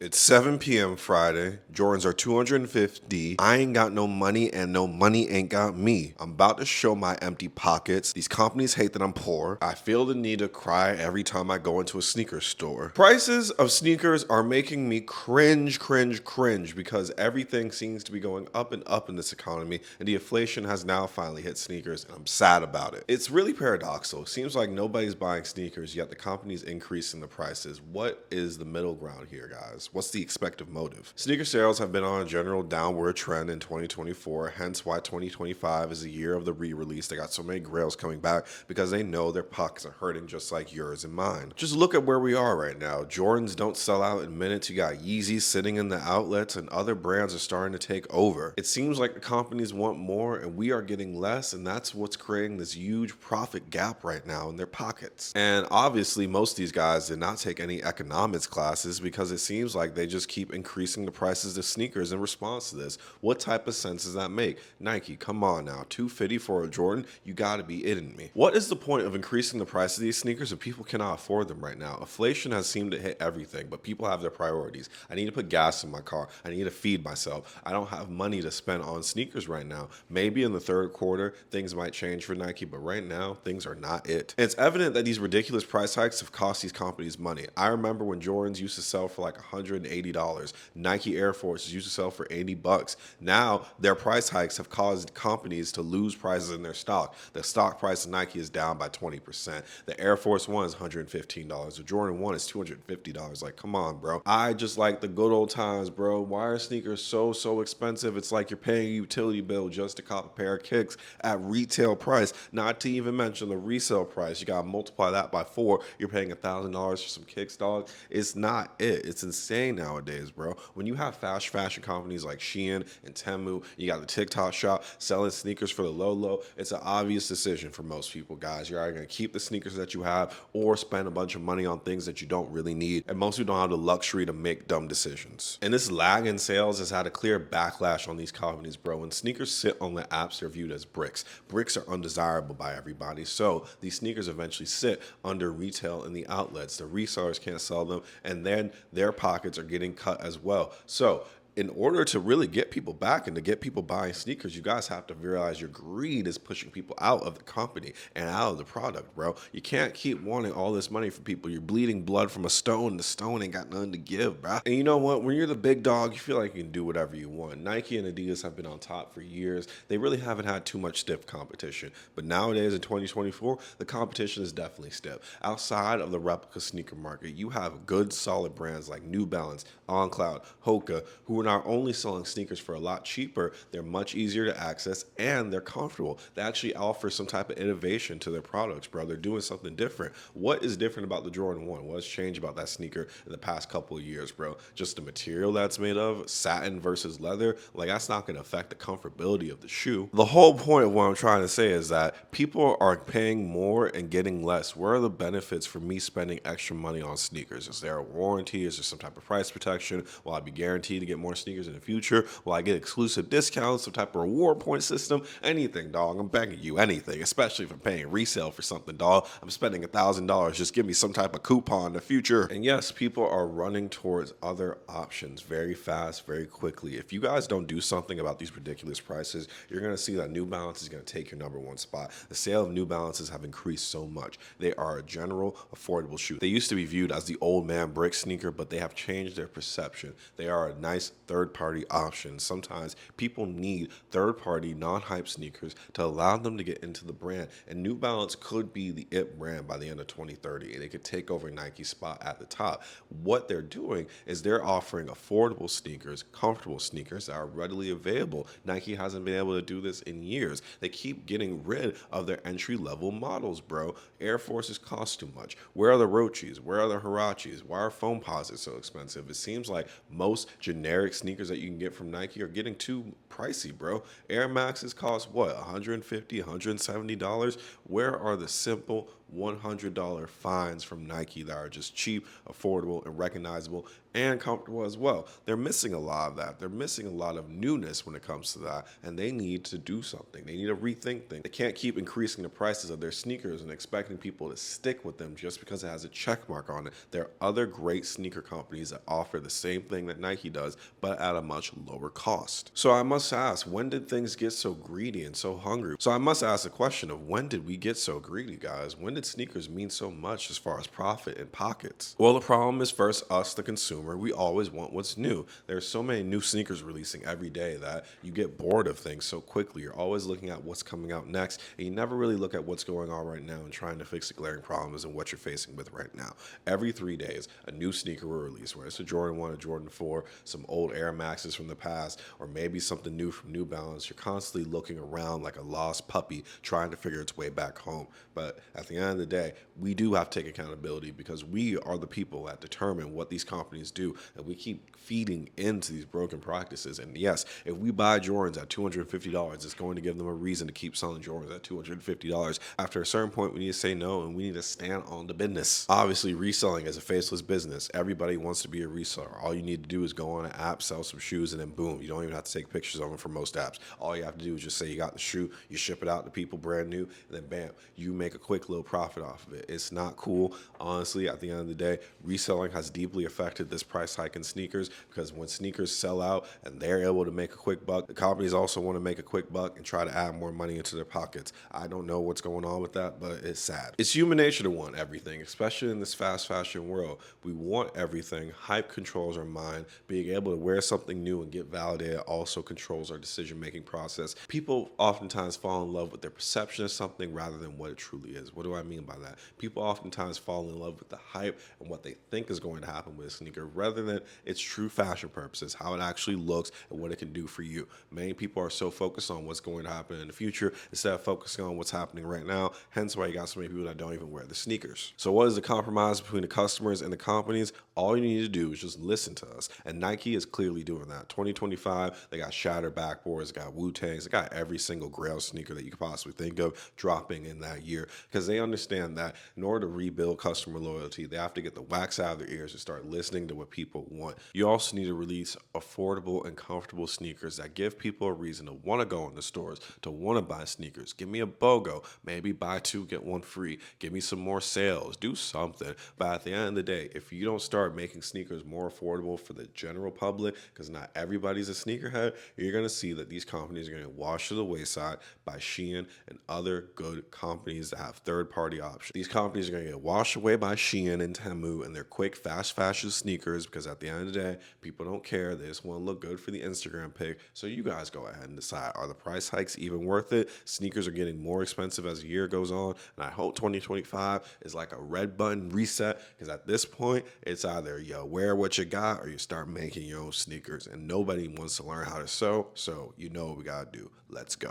It's 7 p.m. Friday. Jordans are 250. I ain't got no money and no money ain't got me. I'm about to show my empty pockets. These companies hate that I'm poor. I feel the need to cry every time I go into a sneaker store. Prices of sneakers are making me cringe because everything seems to be going up and up in this economy and the inflation has now finally hit sneakers and I'm sad about it. It's really paradoxical. It seems like nobody's buying sneakers yet the company's increasing the prices. What is the middle ground here, guys? What's the expected motive? Sneaker sales have been on a general downward trend in 2024, hence why 2025 is the year of the re-release. They got so many grails coming back because they know their pockets are hurting just like yours and mine. Just look at where we are right now. Jordans don't sell out in minutes. You got Yeezys sitting in the outlets and other brands are starting to take over. It seems like the companies want more and we are getting less, and that's what's creating this huge profit gap right now in their pockets. And obviously most of these guys did not take any economics classes because it seems like they just keep increasing the prices of sneakers in response to this. What type of sense does that make? Nike, come on now, $250 for a Jordan? You gotta be kidding me. What is the point of increasing the price of these sneakers if people cannot afford them right now? Inflation has seemed to hit everything, but people have their priorities. I need to put gas in my car. I need to feed myself. I don't have money to spend on sneakers right now. Maybe in the third quarter, things might change for Nike, but right now, things are not it. And it's evident that these ridiculous price hikes have cost these companies money. I remember when Jordans used to sell for like $180. Nike Airforce used to sell for $80. Now their price hikes have caused companies to lose prices in their stock. The stock price of Nike is down by 20%. The Air Force One is $115. The Jordan 1 is $250. Like, come on, bro. I just like the good old times, bro. Why are sneakers so expensive? It's like you're paying a utility bill just to cop a pair of kicks at retail price, not to even mention the resale price. You gotta multiply that by 4. You're paying $1,000 for some kicks, dog. It's not it. It's insane nowadays, bro. When you have fast fashion companies like Shein and Temu, you got the TikTok shop selling sneakers for the low, it's an obvious decision for most people, guys. You're either gonna keep the sneakers that you have or spend a bunch of money on things that you don't really need. And most people don't have the luxury to make dumb decisions. And this lag in sales has had a clear backlash on these companies, bro. When sneakers sit on the apps, they're viewed as bricks. Bricks are undesirable by everybody. So these sneakers eventually sit under retail in the outlets. The resellers can't sell them, and then their pockets are getting cut as well. So in order to really get people back and to get people buying sneakers, you guys have to realize your greed is pushing people out of the company and out of the product, bro. You can't keep wanting all this money from people. You're bleeding blood from a stone. The stone ain't got nothing to give, bro. And you know what? When you're the big dog, you feel like you can do whatever you want. Nike and Adidas have been on top for years. They really haven't had too much stiff competition. But nowadays in 2024, the competition is definitely stiff. Outside of the replica sneaker market, you have good, solid brands like New Balance, On Cloud, Hoka, who are not only selling sneakers for a lot cheaper, they're much easier to access and they're comfortable. They actually offer some type of innovation to their products, bro. They're doing something different. What is different about the Jordan 1? What has changed about that sneaker in the past couple of years, bro? Just the material that's made of, satin versus leather. Like, that's not going to affect the comfortability of the shoe. The whole point of what I'm trying to say is that people are paying more and getting less. Where are the benefits for me spending extra money on sneakers? Is there a warranty? Is there some type of price protection? Will I be guaranteed to get more sneakers in the future? Will I get exclusive discounts, some type of reward point system? Anything, dog. I'm begging you, anything, especially if I'm paying resale for something, dog. I'm spending $1,000. Just give me some type of coupon in the future. And yes, people are running towards other options very fast, very quickly. If you guys don't do something about these ridiculous prices, you're going to see that New Balance is going to take your #1 spot. The sale of New Balances have increased so much. They are a general, affordable shoe. They used to be viewed as the old man brick sneaker, but they have changed their perception. They are a nice third-party option. Sometimes people need third-party, non-hype sneakers to allow them to get into the brand. And New Balance could be the it brand by the end of 2030, and it could take over Nike's spot at the top. What they're doing is they're offering affordable sneakers, comfortable sneakers that are readily available. Nike hasn't been able to do this in years. They keep getting rid of their entry-level models, bro. Air Forces cost too much. Where are the Rochis? Where are the Huaraches? Why are foam posits so expensive? It seems like most generic sneakers that you can get from Nike are getting too pricey, bro. Air Maxes cost what? $150, $170? Where are the simple, $100 finds from Nike that are just cheap, affordable, and recognizable and comfortable as well. They're missing a lot of that. They're missing a lot of newness when it comes to that, and they need to do something. They need to rethink things. They can't keep increasing the prices of their sneakers and expecting people to stick with them just because it has a check mark on it. There are other great sneaker companies that offer the same thing that Nike does, but at a much lower cost. So I must ask, when did things get so greedy and so hungry? So I must ask the question of, when did we get so greedy, guys? When did sneakers mean so much as far as profit and pockets? Well, the problem is first us, the consumer. We always want what's new. There's so many new sneakers releasing every day that you get bored of things so quickly. You're always looking at what's coming out next, and you never really look at what's going on right now and trying to fix the glaring problems and what you're facing with right now. Every 3 days, a new sneaker will release, whether it's a Jordan 1, a Jordan 4, some old Air Maxes from the past, or maybe something new from New Balance. You're constantly looking around like a lost puppy trying to figure its way back home. But at the end of the day, we do have to take accountability because we are the people that determine what these companies do, and we keep feeding into these broken practices. And yes, if we buy Jordans at $250, it's going to give them a reason to keep selling Jordans at $250. After a certain point, we need to say no, and we need to stand on the business. Obviously, reselling is a faceless business. Everybody wants to be a reseller. All you need to do is go on an app, sell some shoes, and then boom, you don't even have to take pictures of them for most apps. All you have to do is just say you got the shoe, you ship it out to people brand new, and then bam, you make a quick little profit off of it. It's not cool. Honestly, at the end of the day, reselling has deeply affected this price hike in sneakers, because when sneakers sell out and they're able to make a quick buck, the companies also want to make a quick buck and try to add more money into their pockets. I don't know what's going on with that, but it's sad. It's human nature to want everything, especially in this fast fashion world. We want everything. Hype controls our mind. Being able to wear something new and get validated also controls our decision-making process. People oftentimes fall in love with their perception of something rather than what it truly is. What do I mean by that? People oftentimes fall in love with the hype and what they think is going to happen with a sneaker rather than its true fashion purposes, how it actually looks and what it can do for you. Many people are so focused on what's going to happen in the future instead of focusing on what's happening right now. Hence why you got so many people that don't even wear the sneakers. So what is the compromise between the customers and the companies? All you need to do is just listen to us. And Nike is clearly doing that. 2025, they got shattered backboards, they got Wu-Tangs, they got every single Grail sneaker that you could possibly think of dropping in that year, because they understand that in order to rebuild customer loyalty, they have to get the wax out of their ears and start listening to what people want. You also need to release affordable and comfortable sneakers that give people a reason to want to go in the stores, to want to buy sneakers. Give me a BOGO, maybe buy two, get one free. Give me some more sales, do something. But at the end of the day, if you don't start making sneakers more affordable for the general public, because not everybody's a sneakerhead, you're going to see that these companies are going to wash to the wayside by Shein and other good companies that have third-party options. These companies are going to get washed away by Shein and Temu and their quick, fast fashion sneakers, because at the end of the day, people don't care. They just want to look good for the Instagram pic. So you guys go ahead and decide, are the price hikes even worth it? Sneakers are getting more expensive as the year goes on, and I hope 2025 is like a red button reset, because at this point, it's either you wear what you got or you start making your own sneakers, and nobody wants to learn how to sew, so you know what we got to do. Let's go.